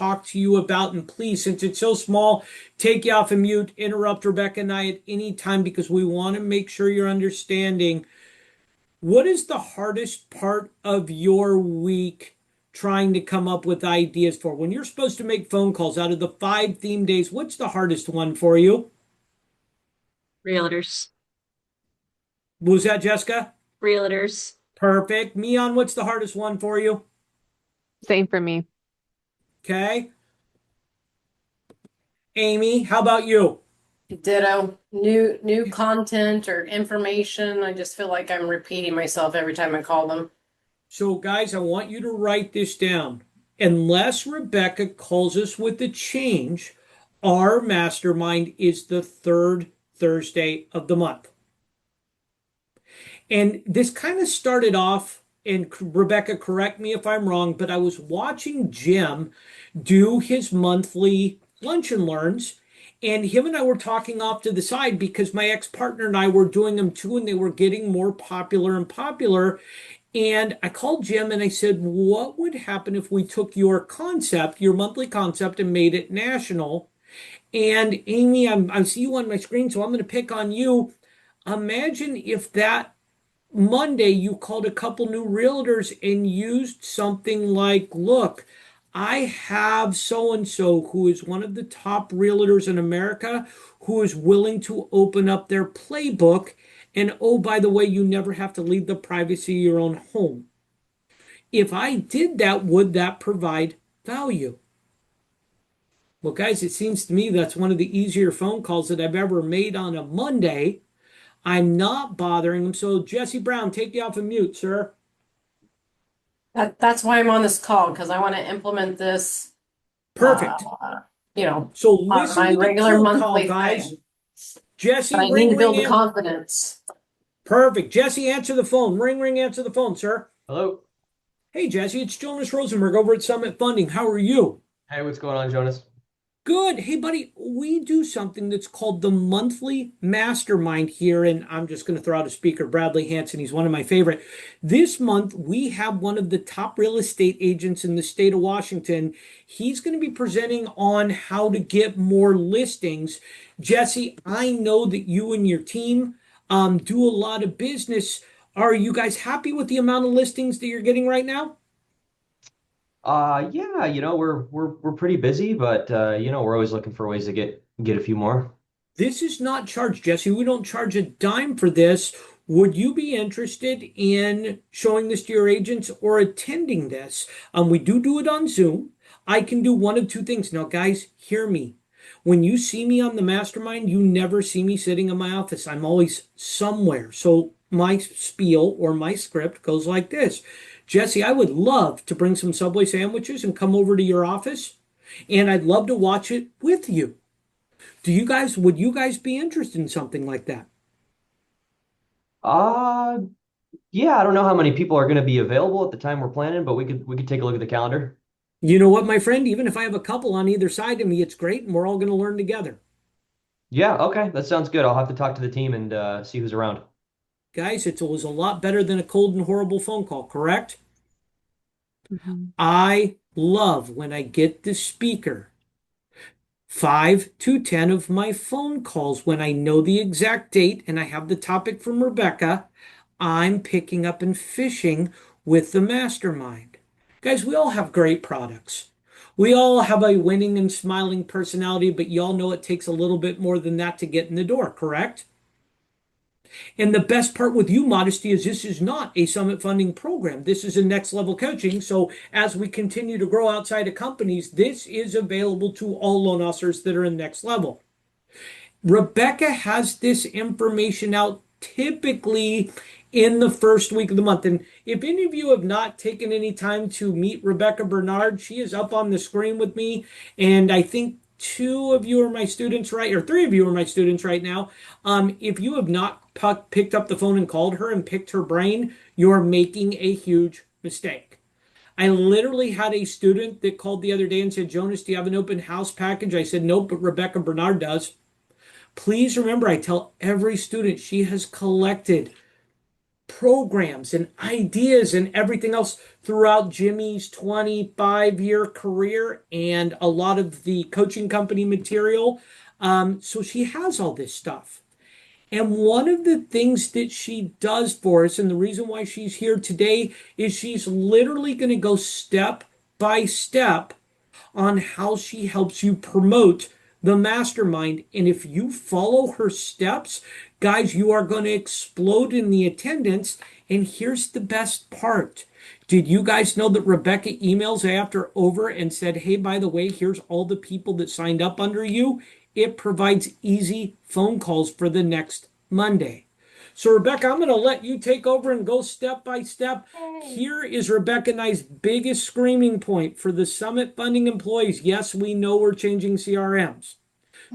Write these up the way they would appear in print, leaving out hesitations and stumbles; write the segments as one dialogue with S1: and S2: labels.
S1: talk to you about. And please, since it's so small, take you off of mute, interrupt Rebecca and I at any time because we want to make sure you're understanding. What is the hardest part of your week trying to come up with ideas for? When you're supposed to make phone calls out of the 5 theme days, what's the hardest one for you?
S2: Realtors.
S1: What was that, Jessica?
S2: Realtors.
S1: Perfect. Mion, what's the hardest one for you?
S3: Same for me.
S1: Okay. Amy, how about you?
S4: Ditto. New content or information. I just feel like I'm repeating myself every time I call them.
S1: So, guys, I want you to write this down. Unless Rebecca calls us with a change, our mastermind is the third Thursday of the month. And this kind of started off, and Rebecca, correct me if I'm wrong, but I was watching Jim do his monthly lunch and learns. And him and I were talking off to the side because my ex-partner and I were doing them too, and they were getting more popular and popular. And I called Jim and I said, what would happen if we took your concept, your monthly concept, and made it national? And Amy, I see you on my screen, so I'm going to pick on you. Imagine if that Monday you called a couple new realtors and used something like, look, I have so and so who is one of the top realtors in America who is willing to open up their playbook. And oh, by the way, you never have to leave the privacy of your own home. If I did that, would that provide value? Well, guys, it seems to me that's one of the easier phone calls that I've ever made on a Monday. I'm not bothering them. So, Jesse Brown, take you off of mute, sir.
S4: That's why I'm on this call because I want to implement this.
S1: Perfect. So
S4: On
S1: listen
S4: my
S1: to the
S4: regular
S1: cold call,
S4: monthly
S1: guys.
S4: thing.
S1: Jesse,
S4: But I need
S1: ring,
S4: to
S1: ring,
S4: build the confidence.
S1: Perfect. Jesse, answer the phone. Ring, ring, answer the phone, sir.
S5: Hello.
S1: Hey, Jesse, it's Jonas Rosenberg over at Summit Funding. How are you?
S5: Hey, what's going on, Jonas?
S1: Good. Hey, buddy, we do something that's called the monthly mastermind here. And I'm just going to throw out a speaker, Bradley Hanson. He's one of my favorite. This month, we have one of the top real estate agents in the state of Washington. He's going to be presenting on how to get more listings. Jesse, I know that you and your team do a lot of business. Are you guys happy with the amount of listings that you're getting right now?
S5: Yeah, we're pretty busy, but we're always looking for ways to get a few more.
S1: This is not charged, Jesse. We don't charge a dime for this. Would you be interested in showing this to your agents or attending this? We do it on Zoom. I can do one of two things. Now, guys, hear me. When you see me on the mastermind, you never see me sitting in my office. I'm always somewhere. So my spiel or my script goes like this. Jesse, I would love to bring some Subway sandwiches and come over to your office, and I'd love to watch it with you. Would you guys be interested in something like that?
S5: Uh, yeah, I don't know how many people are going to be available at the time we're planning, but we could take a look at the calendar.
S1: You know what, my friend? Even if I have a couple on either side of me, it's great, and we're all going to learn together.
S5: Yeah, okay, that sounds good. I'll have to talk to the team and see who's around.
S1: Guys, it was a lot better than a cold and horrible phone call, correct?
S3: Mhm.
S1: I love when I get the speaker 5 to 10 of my phone calls when I know the exact date and I have the topic from Rebecca. I'm picking up and fishing with the mastermind. Guys, we all have great products. We all have a winning and smiling personality, but y'all know it takes a little bit more than that to get in the door, correct? And the best part with you, Modesty, is this is not a summit funding program. This is a next level coaching. So as we continue to grow outside of companies, this is available to all loan officers that are in next level. Rebecca has this information out typically in the first week of the month. And if any of you have not taken any time to meet Rebecca Bernard, she is up on the screen with me. And I think two of you are my students, right? Or three of you are my students right now. If you have not picked up the phone and called her and picked her brain, you're making a huge mistake. I literally had a student that called the other day and said, Jonas, do you have an open house package? I said, nope, but Rebecca Bernard does. Please remember, I tell every student she has collected programs and ideas and everything else throughout Jimmy's 25-year career and a lot of the coaching company material. So she has all this stuff. And one of the things that she does for us, and the reason why she's here today, is she's literally going to go step by step on how she helps you promote the mastermind. And if you follow her steps, guys, you are going to explode in the attendance. And here's the best part. Did you guys know that Rebecca emails after over and said, hey, by the way, here's all the people that signed up under you? It provides easy phone calls for the next Monday. So, Rebecca, I'm going to let you take over and go step by step. Here is Rebecca and I's biggest screaming point for the summit funding employees. Yes, we know we're changing CRMs.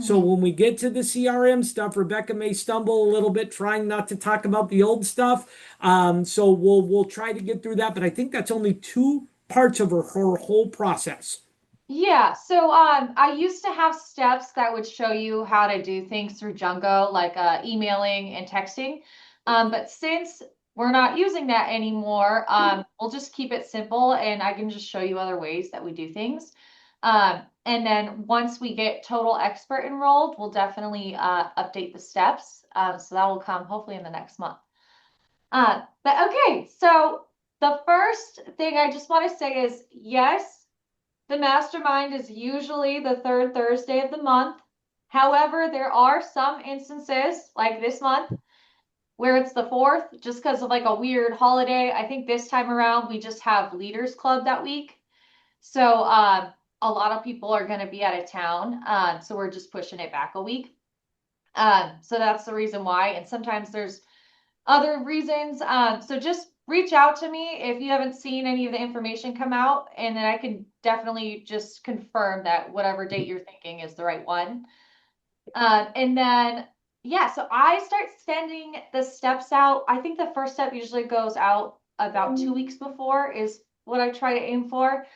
S1: So when we get to the CRM stuff, Rebecca may stumble a little bit trying not to talk about the old stuff. So we'll try to get through that. But I think that's only two parts of her whole process.
S2: Yeah, so I used to have steps that would show you how to do things through Jungo, like emailing and texting. But since we're not using that anymore, we'll just keep it simple and I can just show you other ways that we do things. And then once we get total expert enrolled, we'll definitely update the steps. So that will come hopefully in the next month. But okay, so the first thing I just want to say is yes. The mastermind is usually the third Thursday of the month. However, there are some instances like this month where it's the fourth, just because of like a weird holiday. I think this time around we just have Leaders Club that week. So a lot of people are going to be out of town. So we're just pushing it back a week. So that's the reason why. And sometimes there's other reasons. So just reach out to me if you haven't seen any of the information come out, and then I can definitely just confirm that whatever date you're thinking is the right one. And then, yeah, so I start sending the steps out. I think the first step usually goes out about 2 weeks before is what I try to aim for.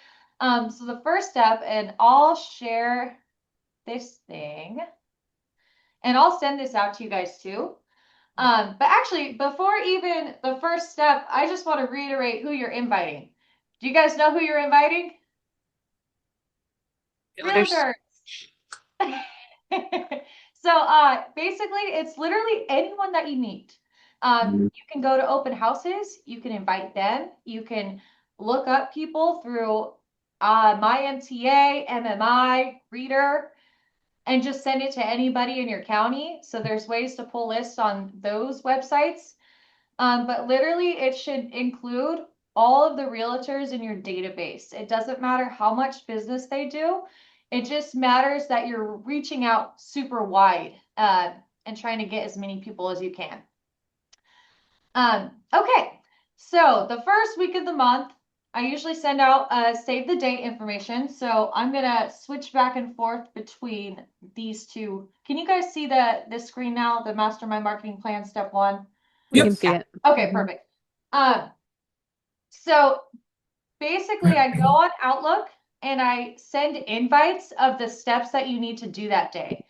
S2: So the first step, and I'll share this thing, and I'll send this out to you guys too. But actually, before even the first step, I just want to reiterate who you're inviting. Do you guys know who you're inviting? Realtors. So basically, it's literally anyone that you meet. You can go to open houses. You can invite them. You can look up people through MyMTA, MMI, Reader, and just send it to anybody in your county. So there's ways to pull lists on those websites. But literally it should include all of the realtors in your database. It doesn't matter how much business they do. It just matters that you're reaching out super wide and trying to get as many people as you can. Okay, so the first week of the month, I usually send out save the date information. So I'm gonna switch back and forth between these two. Can you guys see the screen now, the Mastermind Marketing Plan step 1?
S3: We can see it.
S2: Okay, perfect. So basically I go on Outlook and I send invites of the steps that you need to do that day.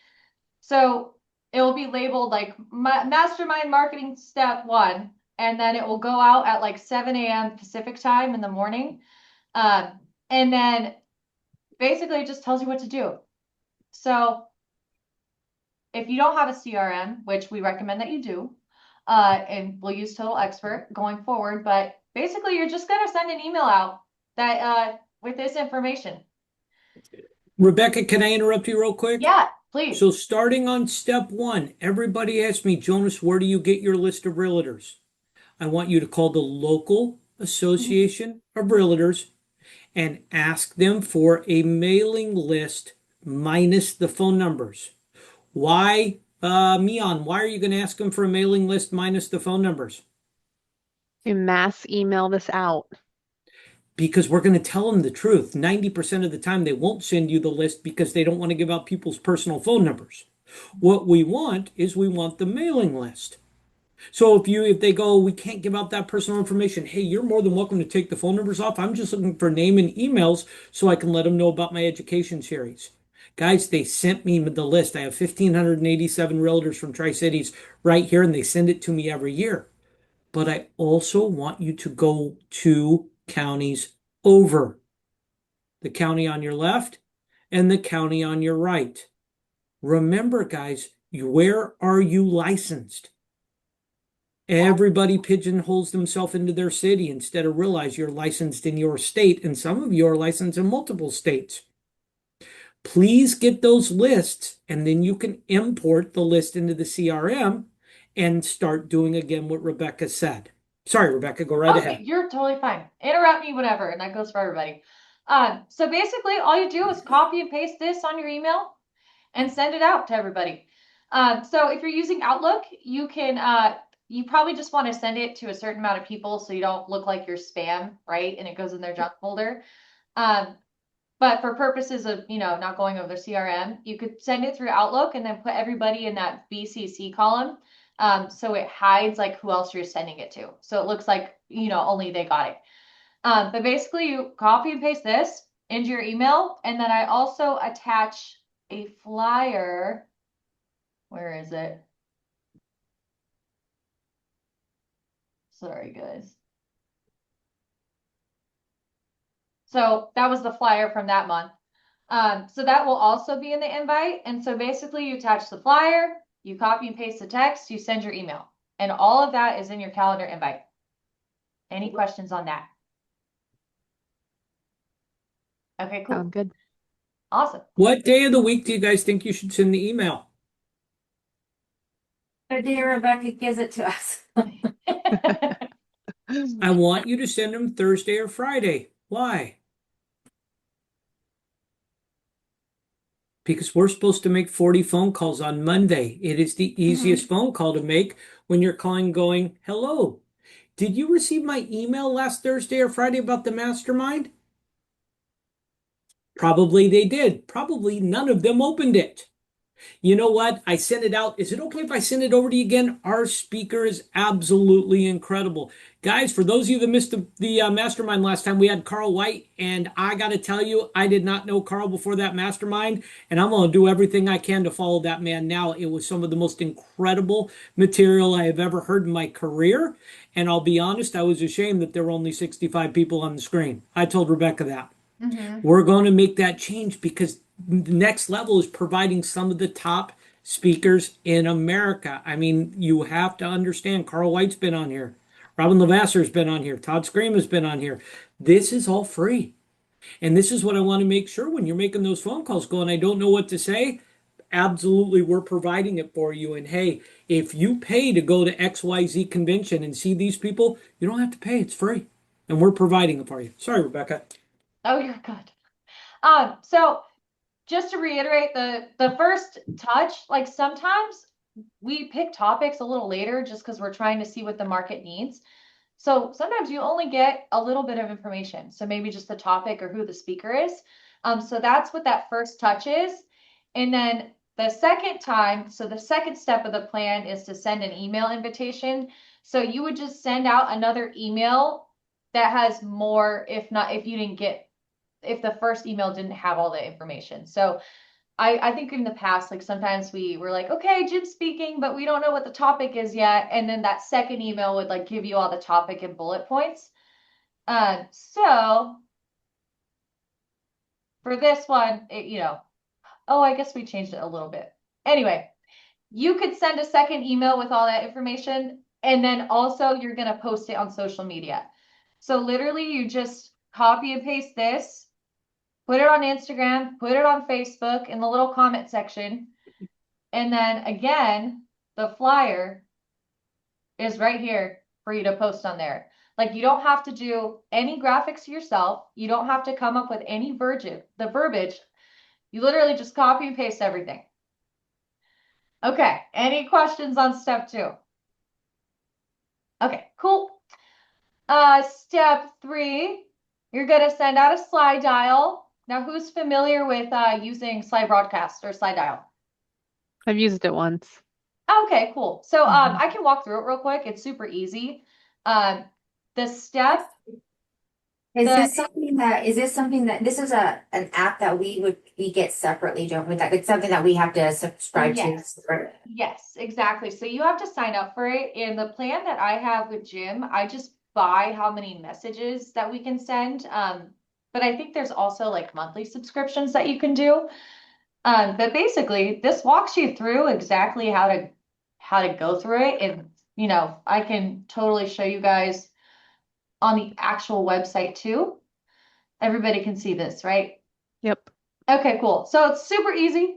S2: So it will be labeled like Mastermind Marketing Step 1. And then it will go out at like 7 a.m. Pacific time in the morning. And then basically it just tells you what to do. So if you don't have a CRM, which we recommend that you do, and we'll use Total Expert going forward, but basically you're just going to send an email out that with this information.
S1: Rebecca, can I interrupt you real quick?
S2: Yeah, please.
S1: So starting on step 1, everybody asks me, Jonas, where do you get your list of realtors? I want you to call the local association of realtors and ask them for a mailing list minus the phone numbers. Why, Mian, why are you going to ask them for a mailing list minus the phone numbers?
S3: To mass email this out.
S1: Because we're going to tell them the truth. 90% of the time, they won't send you the list because they don't want to give out people's personal phone numbers. What we want is we want the mailing list. So if they go, we can't give out that personal information. Hey, you're more than welcome to take the phone numbers off. I'm just looking for name and emails so I can let them know about my education series. Guys, they sent me the list. I have 1,587 realtors from Tri-Cities right here, and they send it to me every year. but I also want you to go 2 counties over. The county on your left and the county on your right. Remember, guys, where are you licensed? Everybody pigeonholes themselves into their city instead of realize you're licensed in your state, and some of you are licensed in multiple states. Please get those lists, and then you can import the list into the CRM and start doing again what Rebecca said. Sorry, Rebecca, go right
S2: Okay,
S1: ahead.
S2: you're totally fine. Interrupt me, whatever, and that goes for everybody. So basically, all you do is copy and paste this on your email and send it out to everybody. So if you're using Outlook, you can you probably just want to send it to a certain amount of people so you don't look like you're spam, right? And it goes in their junk folder. But for purposes of, not going over the CRM, you could send it through Outlook and then put everybody in that BCC column. So it hides like who else you're sending it to. So it looks like, only they got it. But basically you copy and paste this into your email. And then I also attach a flyer. Where is it? Sorry, guys. So that was the flyer from that month. So that will also be in the invite. And so basically you attach the flyer, you copy and paste the text, you send your email, and all of that is in your calendar invite. Any questions on that? Okay, cool.
S3: Sound good.
S2: Awesome.
S1: What day of the week do you guys think you should send the email?
S6: The day Rebecca gives it to us.
S1: I want you to send them Thursday or Friday. Why? Because we're supposed to make 40 phone calls on Monday. It is the easiest phone call to make when you're calling going, hello, did you receive my email last Thursday or Friday about the mastermind? Probably they did. Probably none of them opened it. You know what? I sent it out. Is it okay if I send it over to you again? Our speaker is absolutely incredible. Guys, for those of you that missed the mastermind last time, we had Carl White, and I got to tell you, I did not know Carl before that mastermind, and I'm going to do everything I can to follow that man now. It was some of the most incredible material I have ever heard in my career, and I'll be honest, I was ashamed that there were only 65 people on the screen. I told Rebecca that. We're going to make that change because the next level is providing some of the top speakers in America. I mean, you have to understand Carl White's been on here. Robin Levasser's been on here. Todd Scream has been on here. This is all free. And this is what I want to make sure when you're making those phone calls going, I don't know what to say. Absolutely, we're providing it for you. And hey, if you pay to go to XYZ convention and see these people, you don't have to pay. It's free. And we're providing it for you. Sorry, Rebecca.
S2: Oh, you're good. So just to reiterate the first touch, like sometimes we pick topics a little later just because we're trying to see what the market needs. So sometimes you only get a little bit of information. So maybe just the topic or who the speaker is. So that's what that first touch is. And then the second time, so the second step of the plan is to send an email invitation. So you would just send out another email that has more, if the first email didn't have all the information. So I think in the past, like sometimes we were like, okay, Jim's speaking, but we don't know what the topic is yet. And then that second email would like give you all the topic and bullet points. So for this one, I guess we changed it a little bit. Anyway, you could send a second email with all that information. And then also you're going to post it on social media. So literally you just copy and paste this, put it on Instagram, put it on Facebook in the little comment section. And then again, the flyer is right here for you to post on there. Like you don't have to do any graphics yourself. You don't have to come up with any verbiage. You literally just copy and paste everything. Okay, any questions on step 2? Okay, cool. Step 3, you're gonna send out a slide dial. Now, who's familiar with using slide broadcast or slide dial?
S3: I've used it once.
S2: Okay, cool. So I can walk through it real quick. It's super easy. The step
S6: Is this something that this is an app that we get separately, don't we? That it's something that we have to subscribe to.
S2: Yes. Yes, exactly. So you have to sign up for it. And the plan that I have with Jim, I just buy how many messages that we can send. But I think there's also like monthly subscriptions that you can do. But basically, this walks you through exactly how to go through it. And I can totally show you guys on the actual website too. Everybody can see this, right?
S3: Yep.
S2: Okay, cool. So it's super easy.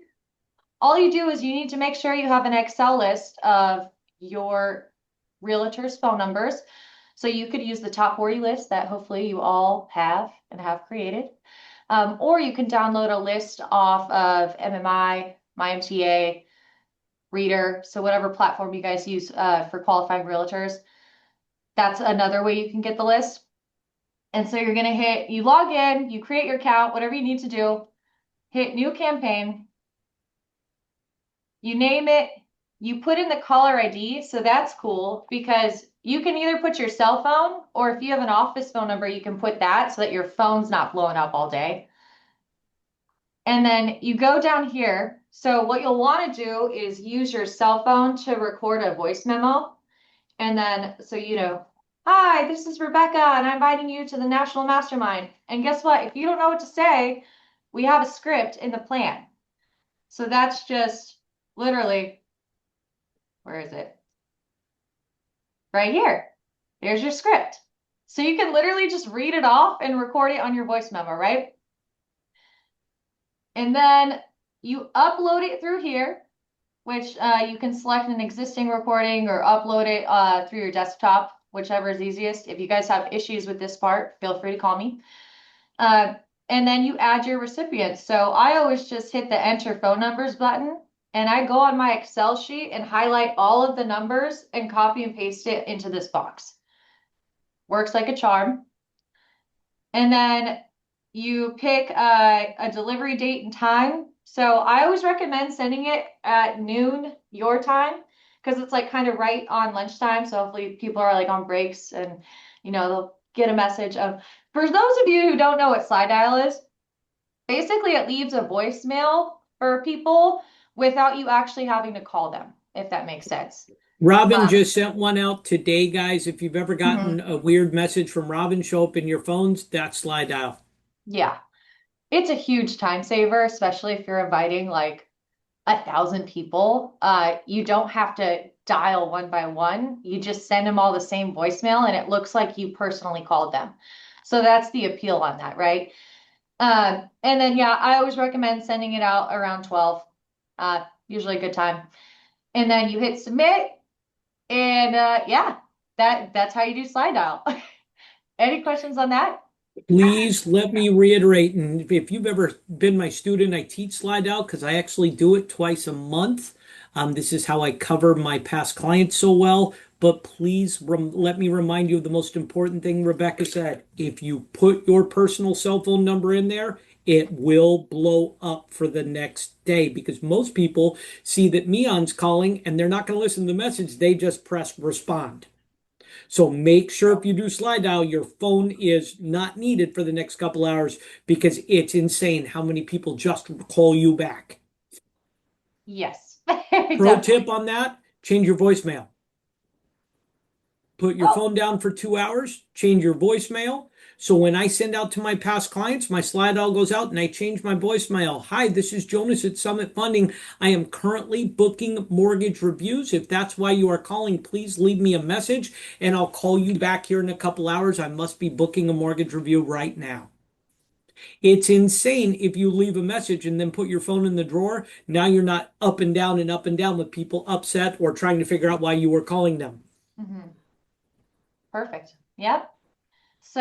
S2: All you do is you need to make sure you have an Excel list of your realtors' phone numbers. So you could use the top 40 list that hopefully you all have and have created. Or you can download a list off of MMI, MyMTA, Reader, so whatever platform you guys use for qualifying realtors. That's another way you can get the list. And so you're going to you log in, you create your account, whatever you need to do, hit new campaign, you name it, you put in the caller ID. So that's cool because you can either put your cell phone or if you have an office phone number, you can put that so that your phone's not blowing up all day. And then you go down here. So what you'll want to do is use your cell phone to record a voice memo. And then, so hi, this is Rebecca, and I'm inviting you to the National Mastermind. And guess what? If you don't know what to say, we have a script in the plan. So that's just literally, where is it? Right here. There's your script. So you can literally just read it off and record it on your voice memo, right? And then you upload it through here, which you can select an existing recording or upload it through your desktop, whichever is easiest. If you guys have issues with this part, feel free to call me. And then you add your recipients. So I always just hit the enter phone numbers button and I go on my Excel sheet and highlight all of the numbers and copy and paste it into this box. Works like a charm. And then you pick a delivery date and time. So I always recommend sending it at noon your time because it's like kind of right on lunchtime. So hopefully people are like on breaks and they'll get a message of. For those of you who don't know what slide dial is, basically it leaves a voicemail for people without you actually having to call them, if that makes sense.
S1: Robin just sent one out today, guys. If you've ever gotten a weird message from Robin show up in your phones, that's slide dial.
S2: Yeah. It's a huge time saver, especially if you're inviting like 1,000 people. You don't have to dial one by one. You just send them all the same voicemail and it looks like you personally called them. So that's the appeal on that, right? And then, yeah, I always recommend sending it out around 12, usually a good time. And then you hit submit and yeah, that's how you do slide dial. Any questions on that?
S1: Please let me reiterate, and if you've ever been my student, I teach slide dial because I actually do it twice a month. This is how I cover my past clients so well. But please let me remind you of the most important thing Rebecca said. If you put your personal cell phone number in there, it will blow up for the next day because most people see that Meon's calling and they're not going to listen to the message. They just press respond. So make sure if you do slide dial, your phone is not needed for the next couple hours because it's insane how many people just call you back.
S2: Yes.
S1: Pro tip on that, change your voicemail. Put your phone down for 2 hours, change your voicemail. So when I send out to my past clients, my slide dial goes out and I change my voicemail. Hi, this is Jonas at Summit Funding. I am currently booking mortgage reviews. If that's why you are calling, please leave me a message and I'll call you back here in a couple hours. I must be booking a mortgage review right now. It's insane if you leave a message and then put your phone in the drawer. Now you're not up and down with people upset or trying to figure out why you were calling them.
S2: Mm-hmm. Perfect. Yep. So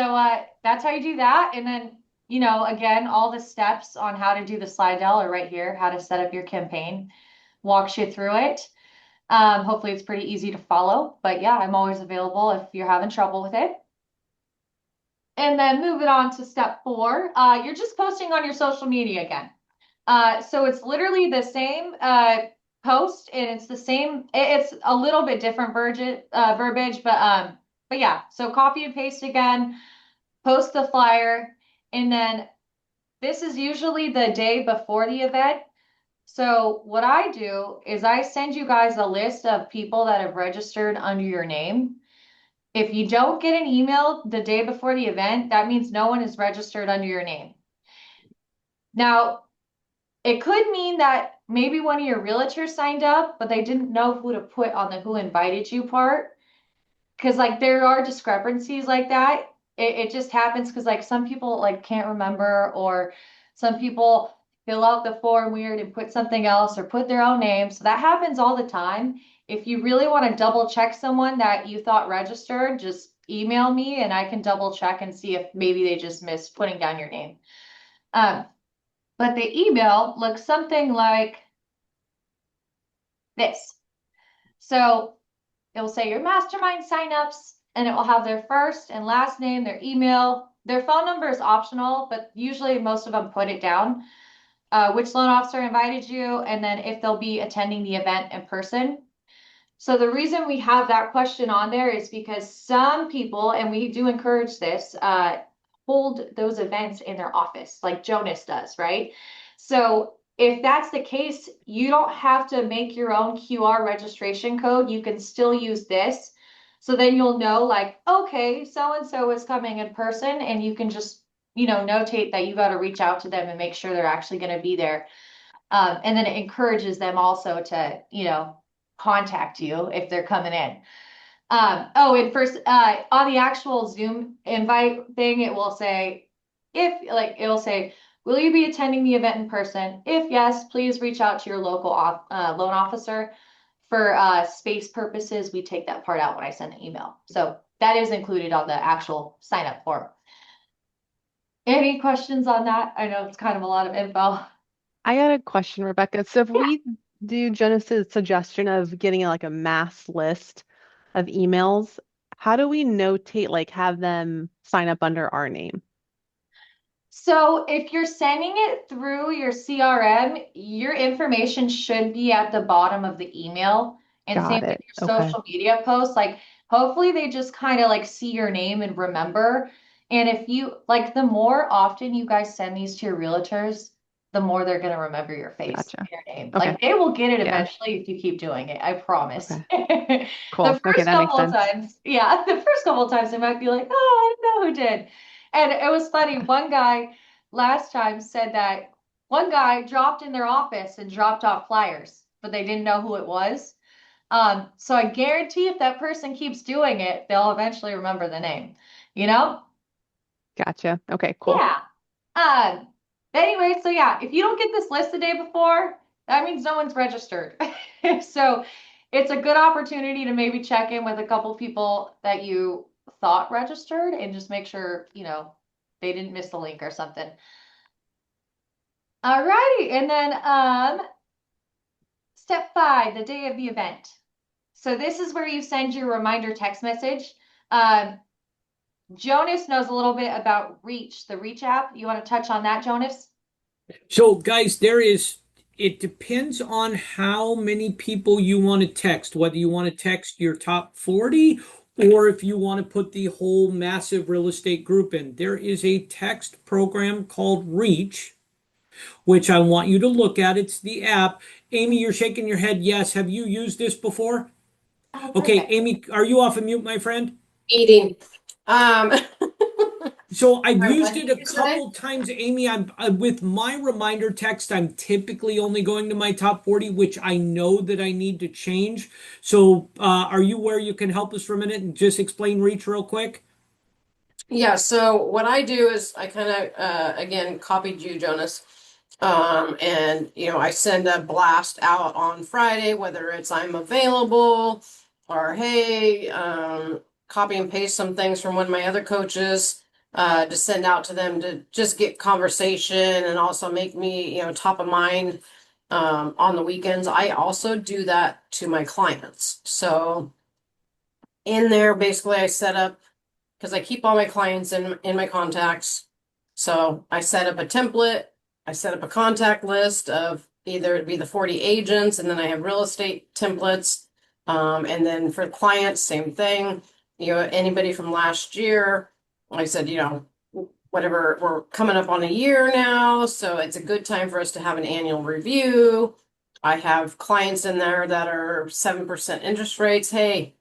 S2: that's how you do that. And then, again, all the steps on how to do the slide dial are right here, how to set up your campaign, walks you through it. Hopefully it's pretty easy to follow, but yeah, I'm always available if you're having trouble with it. And then moving on to step 4, you're just posting on your social media again. So it's literally the same post and it's the same, it's a little bit different verbiage, but yeah, so copy and paste again. post the flyer, and then this is usually the day before the event. So what I do is I send you guys a list of people that have registered under your name. If you don't get an email the day before the event, that means no one is registered under your name. Now, it could mean that maybe one of your realtors signed up, but they didn't know who to put on the who invited you part. Because like there are discrepancies like that. It just happens because like some people like can't remember, or some people fill out the form weird and put something else or put their own name. So that happens all the time. If you really want to double check someone that you thought registered, just email me and I can double check and see if maybe they just missed putting down your name. But the email looks something like this. So it'll say your mastermind signups, and it will have their first and last name, their email. Their phone number is optional, but usually most of them put it down. Which loan officer invited you, and then if they'll be attending the event in person. So the reason we have that question on there is because some people, and we do encourage this, hold those events in their office, like Jonas does, right? So if that's the case, you don't have to make your own QR registration code. You can still use this. So then you'll know like, okay, so-and-so is coming in person, and you can just, notate that you got to reach out to them and make sure they're actually going to be there. And then it encourages them also to, contact you if they're coming in. And first, on the actual Zoom invite thing, it will say, it'll say, will you be attending the event in person? If yes, please reach out to your local loan officer. For space purposes, we take that part out when I send the email. So that is included on the actual sign up form. Any questions on that? I know it's kind of a lot of info.
S3: I got a question, Rebecca. So if
S2: Yeah.
S3: we do Jonas's suggestion of getting like a mass list of emails, how do we notate, like have them sign up under our name?
S2: So if you're sending it through your CRM, your information should be at the bottom of the email. And same
S3: Got
S2: with
S3: it.
S2: your
S3: Okay.
S2: social media posts. Like hopefully they just kind of like see your name and remember. And if you like, the more often you guys send these to your realtors, the more they're going to remember your face
S3: Gotcha.
S2: and your name.
S3: Okay.
S2: Like they will get it
S3: Yeah.
S2: eventually if you keep doing it. I promise.
S3: Okay. Cool.
S2: The
S3: Okay,
S2: first
S3: that makes
S2: couple of
S3: sense.
S2: times, yeah, the first couple of times they might be like, oh, I don't know who did. And it was funny. One guy last time said that one guy dropped in their office and dropped off flyers, but they didn't know who it was. So I guarantee if that person keeps doing it, they'll eventually remember the name, you know?
S3: Gotcha. Okay, cool.
S2: Yeah. But anyway, so yeah, if you don't get this list the day before, that means no one's registered. So it's a good opportunity to maybe check in with a couple people that you thought registered and just make sure, they didn't miss the link or something. Alrighty, and then step 5, the day of the event. So this is where you send your reminder text message. Jonas knows a little bit about Reach, the Reach app. You want to touch on that, Jonas?
S1: So, guys, it depends on how many people you want to text, whether you want to text your top 40 or if you want to put the whole massive real estate group in. There is a text program called Reach, which I want you to look at. It's the app. Amy, you're shaking your head. Yes. Have you used this before?
S2: Oh,
S1: Okay,
S2: perfect.
S1: Amy, are you off of mute, my friend?
S4: Eating.
S1: So I've
S4: Sorry,
S1: used
S4: what
S1: it
S4: did
S1: a
S4: you say?
S1: couple times, Amy. I'm with my reminder text. I'm typically only going to my top 40, which I know that I need to change. So, are you where you can help us for a minute and just explain Reach real quick?
S4: Yeah, so what I do is I kind of again copied you, Jonas. And I send a blast out on Friday, whether it's I'm available or hey, copy and paste some things from one of my other coaches to send out to them to just get conversation and also make me, top of mind on the weekends. I also do that to my clients. So in there, basically, I set up because I keep all my clients in my contacts. So I set up a template. I set up a contact list of either it'd be the 40 agents, and then I have real estate templates. And then for clients, same thing. Anybody from last year, I said, whatever, we're coming up on a year now, so it's a good time for us to have an annual review. I have clients in there that are 7% interest rates. Hey,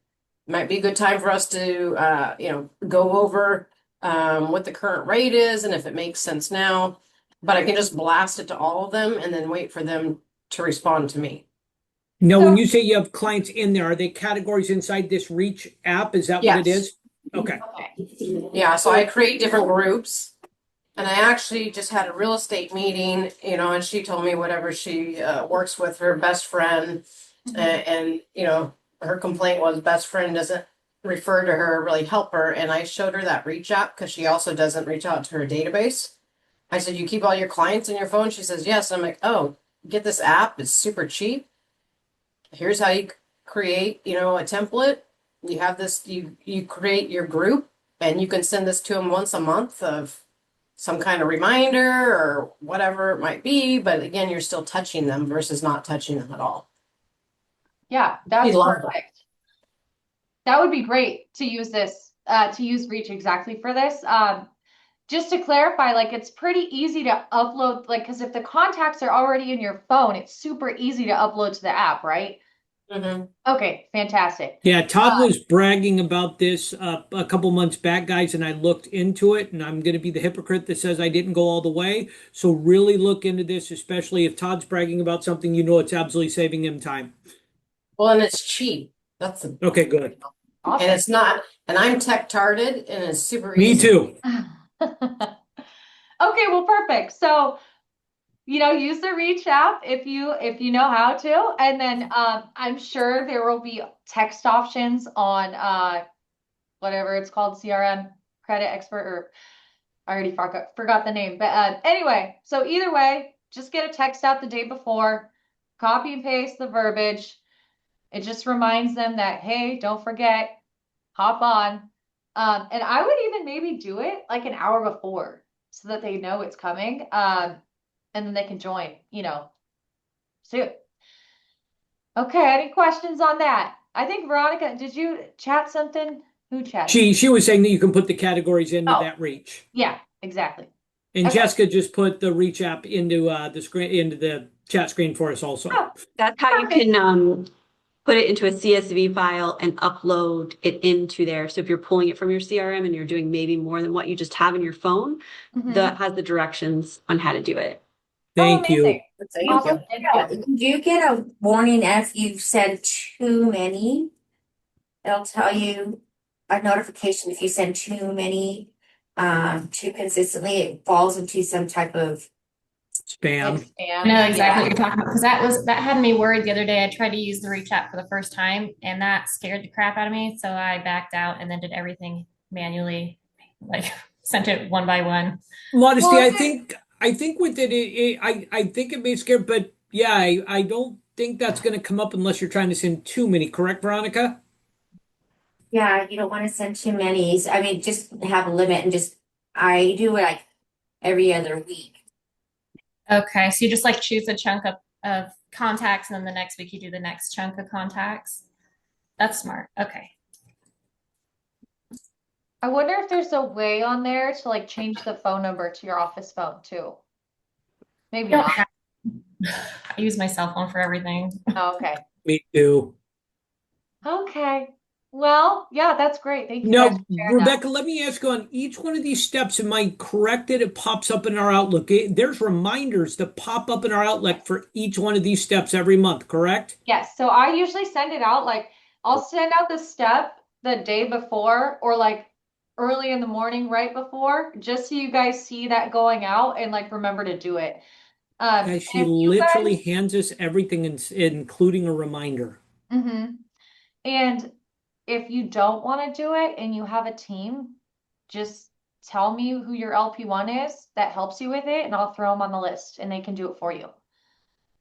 S4: might be a good time for us to, go over what the current rate is and if it makes sense now. But I can just blast it to all of them and then wait for them to respond to me.
S1: Now,
S2: So-
S1: when you say you have clients in there, are they categories inside this Reach app? Is that what it
S4: Yes.
S1: is? Okay.
S2: Okay.
S4: Yeah, so I create different groups. And I actually just had a real estate meeting, and she told me whatever she works with her best friend. And, her complaint was best friend doesn't refer to her, really help her. And I showed her that reach app because she also doesn't reach out to her database. I said, you keep all your clients in your phone? She says, yes. I'm like, oh, get this app. It's super cheap. Here's how you create, a template. You have this, you create your group and you can send this to them once a month of some kind of reminder or whatever it might be. But again, you're still touching them versus not touching them at all.
S2: Yeah, that's
S4: We love
S2: perfect. That would be great to use this, to use Reach exactly for this. Just to clarify, like it's pretty easy to upload, like, because if the contacts are already in your phone, it's super easy to upload to the app, right?
S4: Mm-hmm.
S2: Okay, fantastic.
S1: Yeah, Todd was bragging about this a couple months back, guys, and I looked into it, and I'm going to be the hypocrite that says I didn't go all the way. So really look into this, especially if Todd's bragging about something, it's absolutely saving him time.
S4: Well, and it's cheap. That's the
S1: Okay, good.
S2: Awesome.
S4: and it's not. And I'm tech tarded, and it's super
S1: Me
S4: easy.
S1: too.
S2: Okay, well, perfect. So, use the Reach app if you know how to, and then I'm sure there will be text options on whatever it's called, CRM, Credit Expert, or I already forgot the name. But anyway, so either way, just get a text out the day before, copy and paste the verbiage. It just reminds them that, hey, don't forget, hop on. And I would even maybe do it like an hour before so that they know it's coming. And then they can join, soon. Okay, any questions on that? I think Veronica, did you chat something? Who chatted?
S1: She was saying that you can put the categories into
S2: Oh.
S1: that Reach.
S2: Yeah, exactly.
S1: And
S2: Okay.
S1: Jessica just put the Reach app into the screen, into the chat screen for us also.
S2: Oh.
S7: That's how you
S2: Perfect.
S7: can put it into a CSV file and upload it into there. So if you're pulling it from your CRM and you're doing maybe more than what you just have in your phone,
S2: Mhm.
S7: that has the directions on how to do it.
S1: Thank you.
S2: Amazing.
S4: Thank
S2: Awesome.
S4: you.
S2: Thank you.
S6: Do you get a warning if you've sent too many? It'll tell you a notification if you send too many, too consistently, it falls into some type of.
S1: Spam.
S2: Like spam.
S8: I know exactly
S6: Yeah.
S8: what you're talking about because that had me worried the other day. I tried to use the Reach app for the first time and that scared the crap out of me. So I backed out and then did everything manually, like sent it one by one.
S1: Modesty,
S2: Well,
S1: I think with it, I think it may scare, but yeah, I don't think that's going to come up unless you're trying to send too many, correct, Veronica?
S6: Yeah, you don't want to send too many. I mean, just have a limit and I do it like every other week.
S8: Okay. So you just like choose a chunk of contacts and then the next week you do the next chunk of contacts. That's smart. Okay.
S2: I wonder if there's a way on there to like change the phone number to your office phone too. Maybe
S8: Don't
S2: not.
S8: have- I use my cell phone for everything.
S2: Oh, okay.
S1: Me too.
S2: Okay. Well, yeah, that's great. Thank you guys
S1: Now,
S2: for sharing that.
S1: Rebecca, let me ask you on each one of these steps, am I correct that it pops up in our Outlook? There's reminders that pop up in our Outlook for each one of these steps every month, correct?
S2: Yes. So I usually send it out like I'll send out the step the day before or like early in the morning right before, just so you guys see that going out and like remember to do it.
S1: Guys, she
S2: If you
S1: literally
S2: guys,
S1: hands us everything, including a reminder.
S2: Mhm. And if you don't want to do it and you have a team, just tell me who your LP1 is that helps you with it, and I'll throw them on the list and they can do it for you.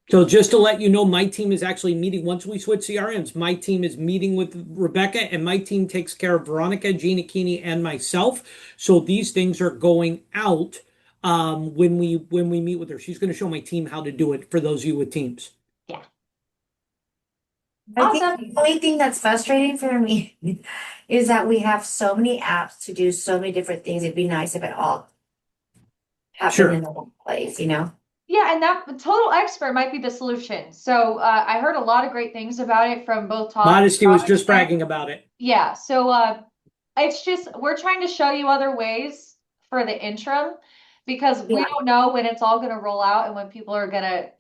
S1: So just to let you know, my team is actually meeting once we switch CRMs. My team is meeting with Rebecca, and my team takes care of Veronica, Gina Keeney, and myself. So these things are going out when we meet with her. She's going to show my team how to do it for those of you with teams.
S2: Yeah.
S6: I think
S2: Awesome.
S6: the only thing that's frustrating for me is that we have so many apps to do so many different things. It'd be nice if it all happen
S1: Sure.
S6: in the one place, you know?
S2: Yeah, and that total expert might be the solution. So I heard a lot of great things about it from both Todd and
S1: Modesty was just
S2: Robinson.
S1: bragging about it.
S2: Yeah, so it's just we're trying to show you other ways for the interim because we
S6: Yeah.
S2: don't know when it's all going to roll out and when people are going to,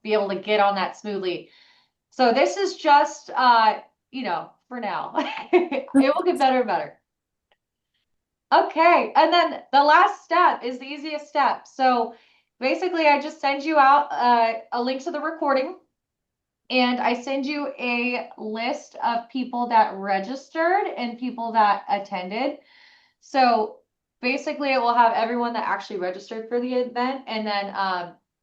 S2: be able to get on that smoothly. So this is just for now. It will get better and better. Okay, and then the last step is the easiest step. So basically, I just send you out a link to the recording, and I send you a list of people that registered and people that attended. So basically, it will have everyone that actually registered for the event, and then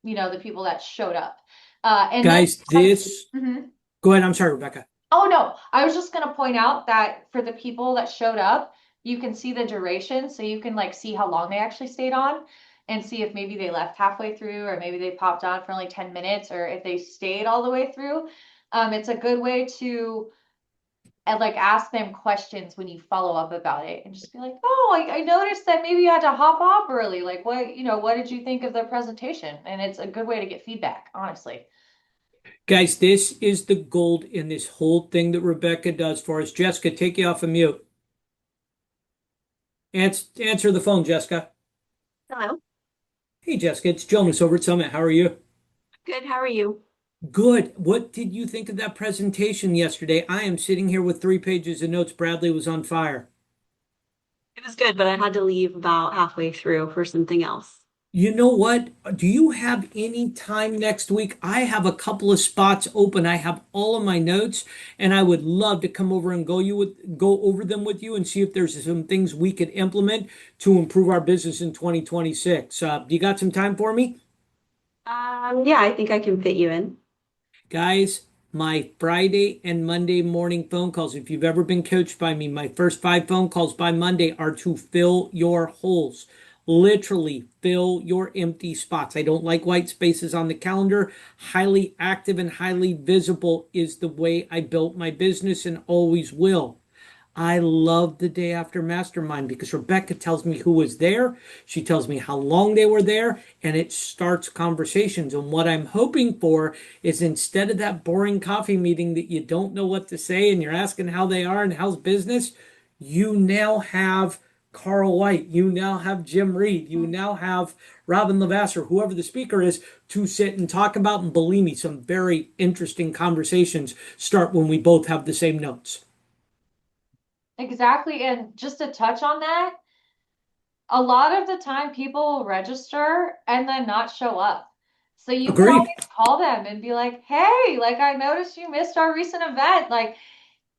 S2: the people that showed up. And
S1: Guys,
S2: then,
S1: this.
S2: Mhm.
S1: Go ahead. I'm sorry, Rebecca.
S2: Oh no, I was just gonna point out that for the people that showed up, you can see the duration, so you can like see how long they actually stayed on and see if maybe they left halfway through or maybe they popped on for only 10 minutes or if they stayed all the way through. It's a good way to like ask them questions when you follow up about it and just be like, oh, I noticed that maybe you had to hop off early. Like what did you think of the presentation? And it's a good way to get feedback, honestly.
S1: Guys, this is the gold in this whole thing that Rebecca does for us. Jessica, take you off of mute. Answer the phone, Jessica.
S7: Hello.
S1: Hey, Jessica, it's Jonas over at Summit. How are you?
S7: Good. How are you?
S1: Good. What did you think of that presentation yesterday? I am sitting here with 3 pages of notes. Bradley was on fire.
S7: It was good, but I had to leave about halfway through for something else.
S1: You know what? Do you have any time next week? I have a couple of spots open. I have all of my notes, and I would love to come over and go over them with you and see if there's some things we could implement to improve our business in 2026. You got some time for me?
S7: Yeah, I think I can fit you in.
S1: Guys, my Friday and Monday morning phone calls, if you've ever been coached by me, my first 5 phone calls by Monday are to fill your holes. Literally fill your empty spots. I don't like white spaces on the calendar. Highly active and highly visible is the way I built my business and always will. I love the day after Mastermind because Rebecca tells me who was there. She tells me how long they were there, and it starts conversations. And what I'm hoping for is instead of that boring coffee meeting that you don't know what to say and you're asking how they are and how's business, you now have Carl White, you now have Jim Reed, you now have Robin Lavasser, whoever the speaker is, to sit and talk about. And believe me, some very interesting conversations start when we both have the same notes.
S2: Exactly. And just to touch on that, a lot of the time people will register and then not show up. So you can
S1: Agreed.
S2: always call them and be like, hey, like I noticed you missed our recent event. Like,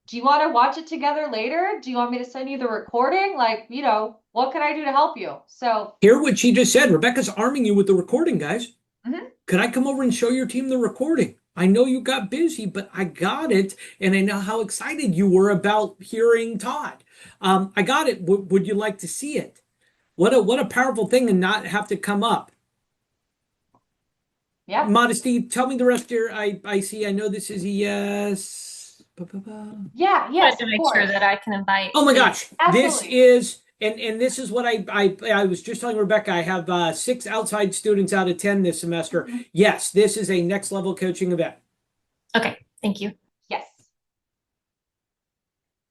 S2: do you want to watch it together later? Do you want me to send you the recording? Like, what can I do to help you? So
S1: Hear what she just said. Rebecca's arming you with the recording, guys.
S2: Mhm.
S1: Could I come over and show your team the recording? I know you got busy, but I got it, and I know how excited you were about hearing Todd. I got it. Would you like to see it? What a powerful thing, and not have to come up.
S2: yeah.
S1: Modesty, tell me the rest of your. I see. I know this is a yes.
S2: Yeah,
S8: I
S2: yes,
S8: to
S2: of
S8: make
S2: course.
S8: sure that I can invite.
S1: Oh my gosh, this
S2: Absolutely.
S1: is and this is what I was just telling Rebecca. I have 6 outside students out of 10 this semester.
S2: Mhm.
S1: Yes, this is a next level coaching event.
S8: Okay, thank you.
S2: Yes.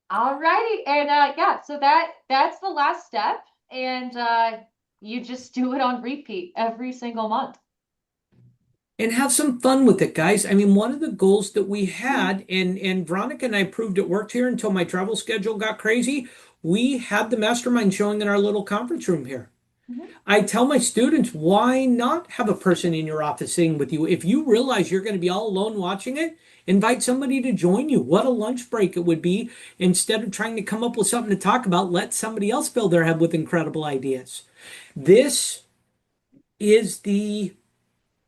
S2: All righty. And yeah, so that's the last step. And you just do it on repeat every single month.
S1: And have some fun with it, guys. I mean, one of the goals that we had, and Veronica and I proved it worked here until my travel schedule got crazy. We had the mastermind showing in our little conference room here.
S2: Mhm.
S1: I tell my students, why not have a person in your office sitting with you? If you realize you're going to be all alone watching it, invite somebody to join you. What a lunch break it would be. Instead of trying to come up with something to talk about, let somebody else fill their head with incredible ideas. This is the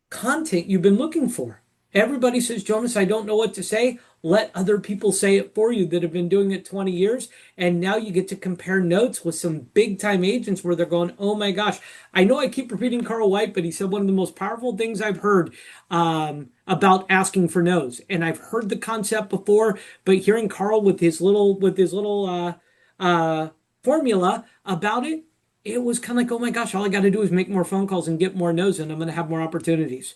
S1: content you've been looking for. Everybody says, Jonas, I don't know what to say. Let other people say it for you that have been doing it 20 years. And now you get to compare notes with some big time agents where they're going, oh my gosh, I know I keep repeating Carl White, but he said one of the most powerful things I've heard about asking for no's. And I've heard the concept before, but hearing Carl with his little formula about it, it was kind of like, oh my gosh, all I got to do is make more phone calls and get more no's, and I'm going to have more opportunities.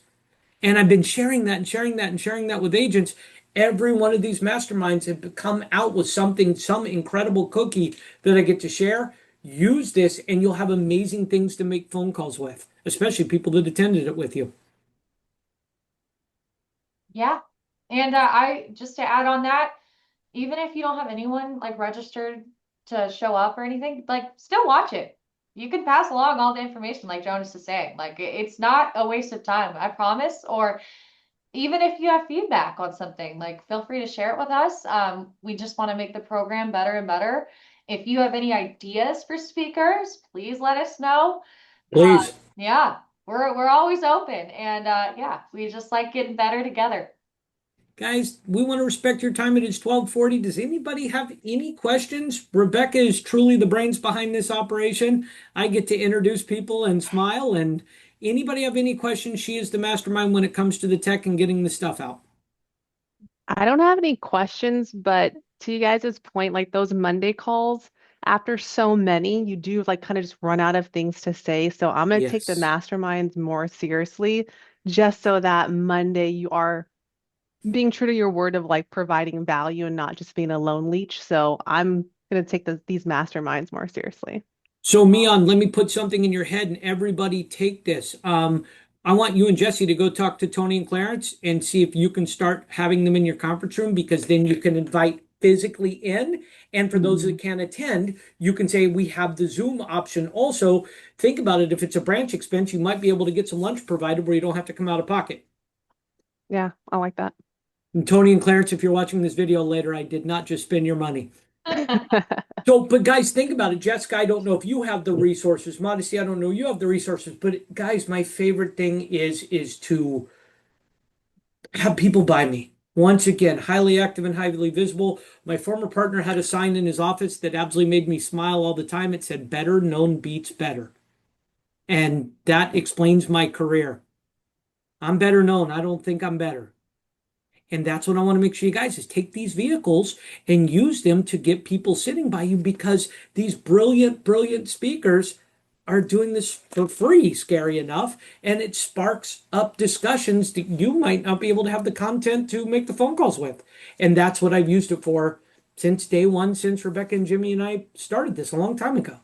S1: And I've been sharing that and sharing that and sharing that with agents. Every one of these masterminds have come out with something, some incredible cookie that I get to share. Use this, and you'll have amazing things to make phone calls with, especially people that attended it with you.
S2: Yeah. And I just to add on that, even if you don't have anyone like registered to show up or anything, like still watch it. You can pass along all the information like Jonas is saying. Like it's not a waste of time, I promise. Or even if you have feedback on something, like feel free to share it with us. We just want to make the program better and better. If you have any ideas for speakers, please let us know.
S1: Please.
S2: Yeah, we're always open, and yeah, we just like getting better together.
S1: Guys, we want to respect your time. It is 12:40. Does anybody have any questions? Rebecca is truly the brains behind this operation. I get to introduce people and smile. And anybody have any questions? She is the mastermind when it comes to the tech and getting the stuff out.
S3: I don't have any questions, but to you guys' point, like those Monday calls, after so many, you do like kind of just run out of things to say. So I'm going to take the
S1: Yes.
S3: masterminds more seriously, just so that Monday you are being true to your word of like providing value and not just being a lone leech. So I'm going to take these masterminds more seriously.
S1: So, Mion, let me put something in your head and everybody take this. I want you and Jesse to go talk to Tony and Clarence and see if you can start having them in your conference room, because then you can invite physically in. And for those that can't attend, you can say we have the Zoom option. Also, think about it. If it's a branch expense, you might be able to get some lunch provided where you don't have to come out of pocket.
S3: Yeah, I like that.
S1: And Tony and Clarence, if you're watching this video later, I did not just spend your money. So, but guys, think about it. Jessica, I don't know if you have the resources. Modesty, I don't know you have the resources. But guys, my favorite thing is to have people buy me. Once again, highly active and highly visible. My former partner had a sign in his office that absolutely made me smile all the time. It said, "Better known beats better." And that explains my career. I'm better known. I don't think I'm better. And that's what I want to make sure you guys is take these vehicles and use them to get people sitting by you, because these brilliant, brilliant speakers are doing this for free, scary enough, and it sparks up discussions that you might not be able to have the content to make the phone calls with. And that's what I've used it for since day one, since Rebecca and Jimmy and I started this a long time ago.